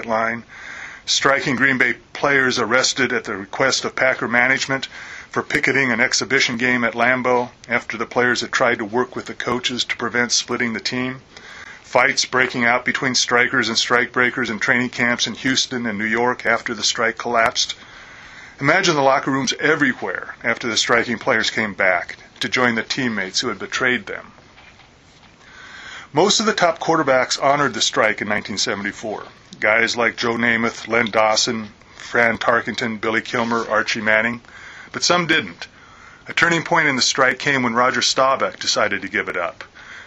picket line, striking Green Bay players arrested at the request of Packer management for picketing an exhibition game at Lambeau after the players had tried to work with the coaches to prevent splitting the team, fights breaking out between strikers and strikebreakers in training camps in Houston and New York after the strike collapsed. Imagine the locker rooms everywhere after the striking players came back to join the teammates who had betrayed them. Most of the top quarterbacks honored the strike in 1974. Guys like Joe Namath, Len Dawson, Fran Tarkenton, Billy Kilmer, Archie Manning. But some didn't. A turning point in the strike came when Roger Staubach decided to give it up.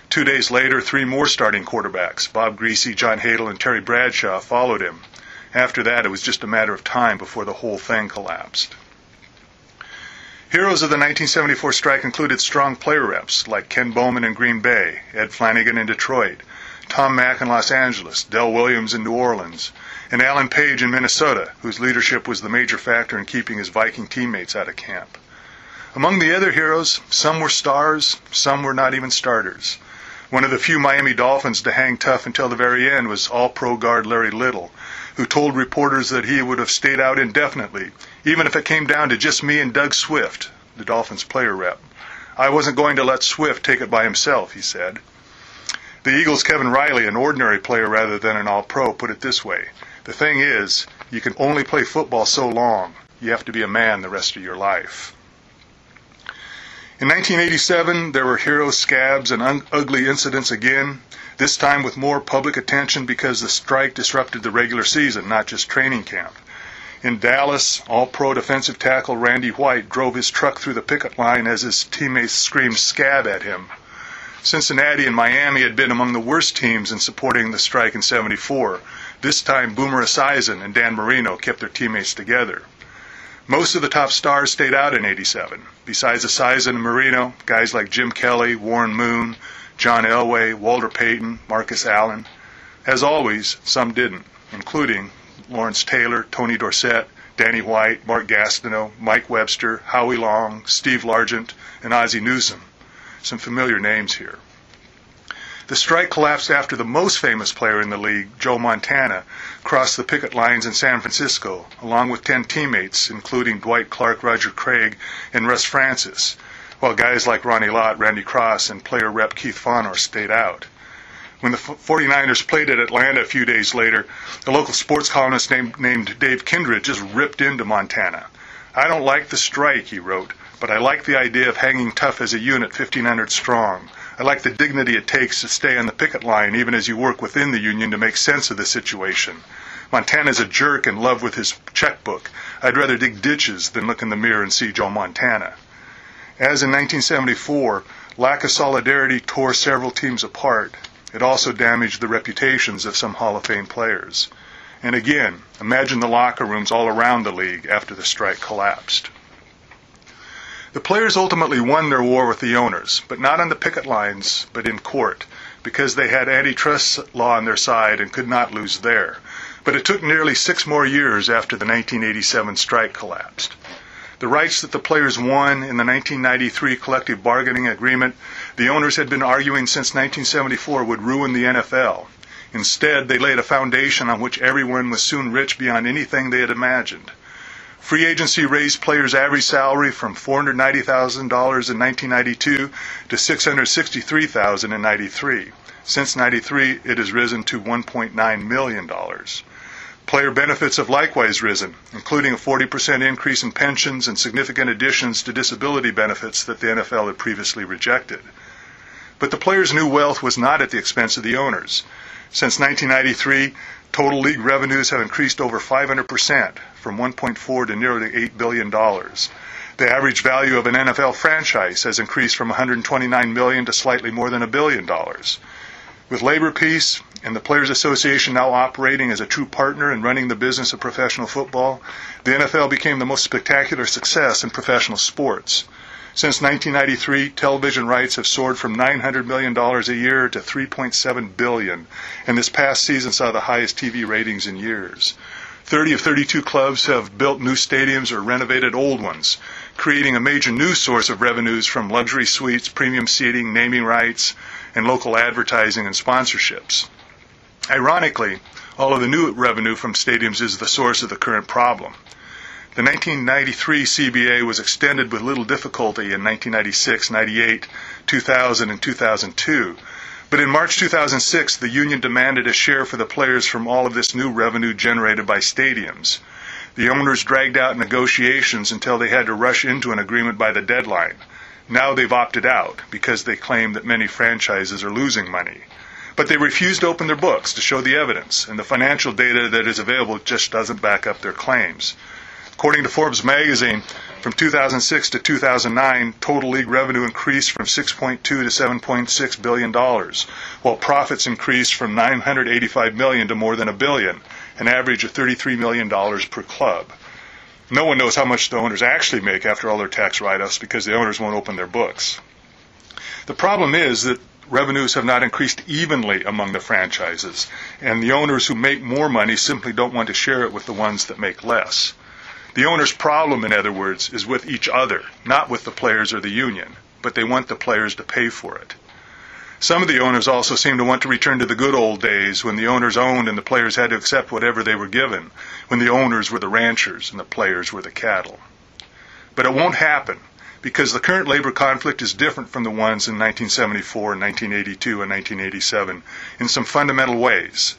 2 days later, 3 more starting quarterbacks, Bob Greasy, John Hadle, and Terry Bradshaw, followed him. After that, it was just a matter of time before the whole thing collapsed. Heroes of the 1974 strike included strong player reps like Ken Bowman in Green Bay, Ed Flanagan in Detroit, Tom Mack in Los Angeles, Del Williams in New Orleans, and Alan Page in Minnesota, whose leadership was the major factor in keeping his Viking teammates out of camp. Among the other heroes, some were stars, some were not even starters. One of the few Miami Dolphins to hang tough until the very end was All-Pro guard Larry Little, who told reporters that he would have stayed out indefinitely, even if it came down to just me and Doug Swift, the Dolphins player rep. I wasn't going to let Swift take it by himself, he said. The Eagles' Kevin Riley, an ordinary player rather than an All-Pro, put it this way: the thing is, you can only play football so long. You have to be a man the rest of your life. In 1987, there were hero scabs and ugly incidents again, this time with more public attention because the strike disrupted the regular season, not just training camp. In Dallas, All-Pro defensive tackle Randy White drove his truck through the picket line as his teammates screamed "scab" at him. Cincinnati and Miami had been among the worst teams in supporting the strike in '74. This time, Boomer Esiason and Dan Marino kept their teammates together. Most of the top stars stayed out in '87. Besides Esiason and Marino, guys like Jim Kelly, Warren Moon, John Elway, Walter Payton, Marcus Allen. As always, some didn't, including Lawrence Taylor, Tony Dorsett, Danny White, Mark Gastineau, Mike Webster, Howie Long, Steve Largent, and Ozzie Newsome. Some familiar names here. The strike collapsed after the most famous player in the league, Joe Montana, crossed the picket lines in San Francisco, along with 10 teammates, including Dwight Clark, Roger Craig, and Russ Francis, while guys like Ronnie Lott, Randy Cross, and player rep Keith Fonor stayed out. When the 49ers played at Atlanta a few days later, a local sports columnist named Dave Kindred just ripped into Montana. "I don't like the strike," he wrote, "but I like the idea of hanging tough as a unit 1,500 strong. I like the dignity it takes to stay on the picket line even as you work within the union to make sense of the situation. Montana's a jerk in love with his checkbook. I'd rather dig ditches than look in the mirror and see Joe Montana." As in 1974, lack of solidarity tore several teams apart. It also damaged the reputations of some Hall of Fame players. And again, imagine the locker rooms all around the league after the strike collapsed. The players ultimately won their war with the owners, but not on the picket lines, but in court, because they had antitrust law on their side and could not lose there. But it took nearly 6 more years after the 1987 strike collapsed. The rights that the players won in the 1993 collective bargaining agreement, the owners had been arguing since 1974 would ruin the NFL. Instead, they laid a foundation on which everyone was soon rich beyond anything they had imagined. Free agency raised players' average salary from $490,000 in 1992 to $663,000 in '93. Since '93, it has risen to $1.9 million. Player benefits have likewise risen, including a 40% increase in pensions and significant additions to disability benefits that the NFL had previously rejected. But the players' new wealth was not at the expense of the owners. Since 1993, total league revenues have increased over 500%, from $1.4 to nearly $8 billion. The average value of an NFL franchise has increased from $129 million to slightly more than $1 billion. With labor peace and the Players Association now operating as a true partner in running the business of professional football, the NFL became the most spectacular success in professional sports. Since 1993, television rights have soared from $900 million a year to $3.7 billion, and this past season saw the highest TV ratings in years. 30 of 32 clubs have built new stadiums or renovated old ones, creating a major new source of revenues from luxury suites, premium seating, naming rights, and local advertising and sponsorships. Ironically, all of the new revenue from stadiums is the source of the current problem. The 1993 CBA was extended with little difficulty in 1996, 98, 2000, and 2002. But in March 2006, the union demanded a share for the players from all of this new revenue generated by stadiums. The owners dragged out negotiations until they had to rush into an agreement by the deadline. Now they've opted out because they claim that many franchises are losing money. But they refuse to open their books to show the evidence, and the financial data that is available just doesn't back up their claims. According to Forbes magazine, from 2006 to 2009, total league revenue increased from $6.2 to $7.6 billion, while profits increased from $985 million to more than $1 billion, an average of $33 million per club. No one knows how much the owners actually make after all their tax write-offs because the owners won't open their books. The problem is that revenues have not increased evenly among the franchises, and the owners who make more money simply don't want to share it with the ones that make less. The owner's problem, in other words, is with each other, not with the players or the union, but they want the players to pay for it. Some of the owners also seem to want to return to the good old days when the owners owned and the players had to accept whatever they were given, when the owners were the ranchers and the players were the cattle. But it won't happen, because the current labor conflict is different from the ones in 1974, 1982, and 1987 in some fundamental ways.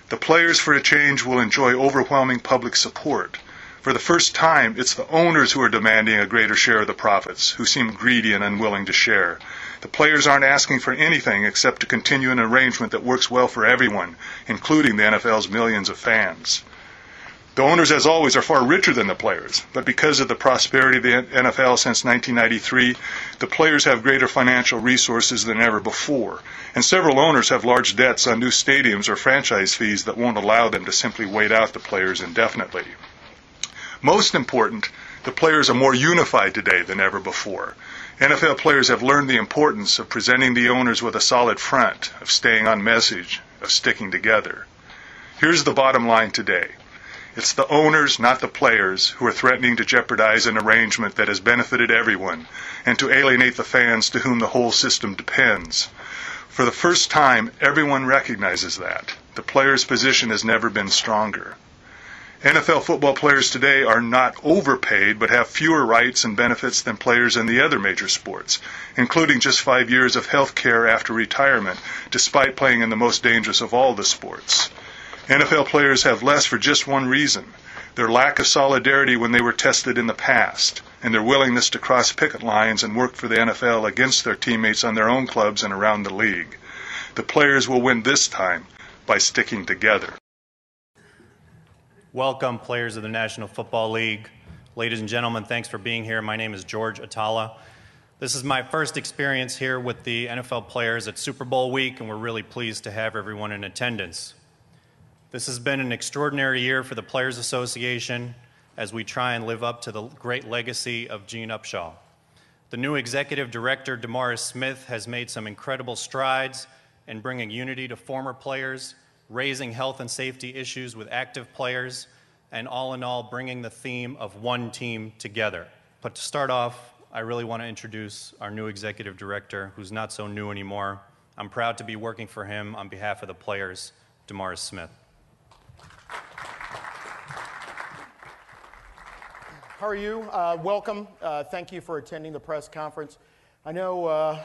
The players, for a change, will enjoy overwhelming public support. For the first time, it's the owners who are demanding a greater share of the profits, who seem greedy and unwilling to share. The players aren't asking for anything except to continue an arrangement that works well for everyone, including the NFL's millions of fans. The owners, as always, are far richer than the players, but because of the prosperity of the NFL since 1993, the players have greater financial resources than ever before, and several owners have large debts on new stadiums or franchise fees that won't allow them to simply wait out the players indefinitely. Most important, the players are more unified today than ever before. NFL players have learned the importance of presenting the owners with a solid front, of staying on message, of sticking together. Here's the bottom line today. It's the owners, not the players, who are threatening to jeopardize an arrangement that has benefited everyone and to alienate the fans to whom the whole system depends. For the first time, everyone recognizes that. The players' position has never been stronger. NFL football players today are not overpaid but have fewer rights and benefits than players in the other major sports, including just 5 years of health care after retirement, despite playing in the most dangerous of all the sports. NFL players have less for just one reason: their lack of solidarity when they were tested in the past, and their willingness to cross picket lines and work for the NFL against their teammates on their own clubs and around the league. The players will win this time by sticking together. Welcome, players of the National Football League. Ladies and gentlemen, thanks for being here. My name is George Atala. This is my first experience here with the NFL players at Super Bowl week, and we're really pleased to have everyone in attendance. This has been an extraordinary year for the Players Association as we try and live up to the great legacy of Gene Upshaw. The new executive director, Damaris Smith, has made some incredible strides in bringing unity to former players, raising health and safety issues with active players, and all in all, bringing the theme of one team together. But to start off, I really want to introduce our new executive director, who's not so new anymore. I'm proud to be working for him on behalf of the players, Damaris Smith. How are you? Welcome. Thank you for attending the press conference. I know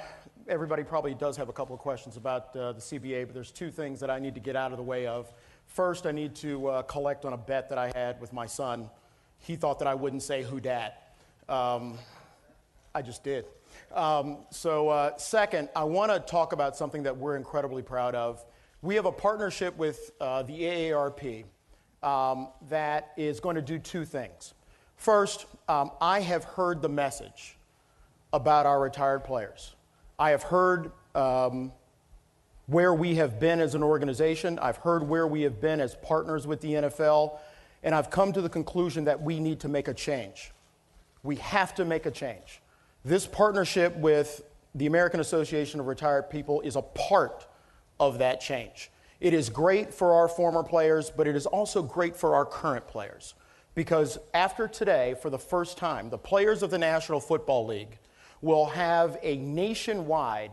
everybody probably does have a couple of questions about the CBA, but there's two things that I need to get out of the way of. First, I need to collect on a bet that I had with my son. He thought that I wouldn't say "who dat." I just did. Second, I want to talk about something that we're incredibly proud of. We have a partnership with the AARP that is going to do two things. First, I have heard the message about our retired players. I have heard where we have been as an organization. I've heard where we have been as partners with the NFL, and I've come to the conclusion that we need to make a change. We have to make a change. This partnership with the American Association of Retired People is a part of that change. It is great for our former players, but it is also great for our current players. Because after today, for the first time, the players of the National Football League will have a nationwide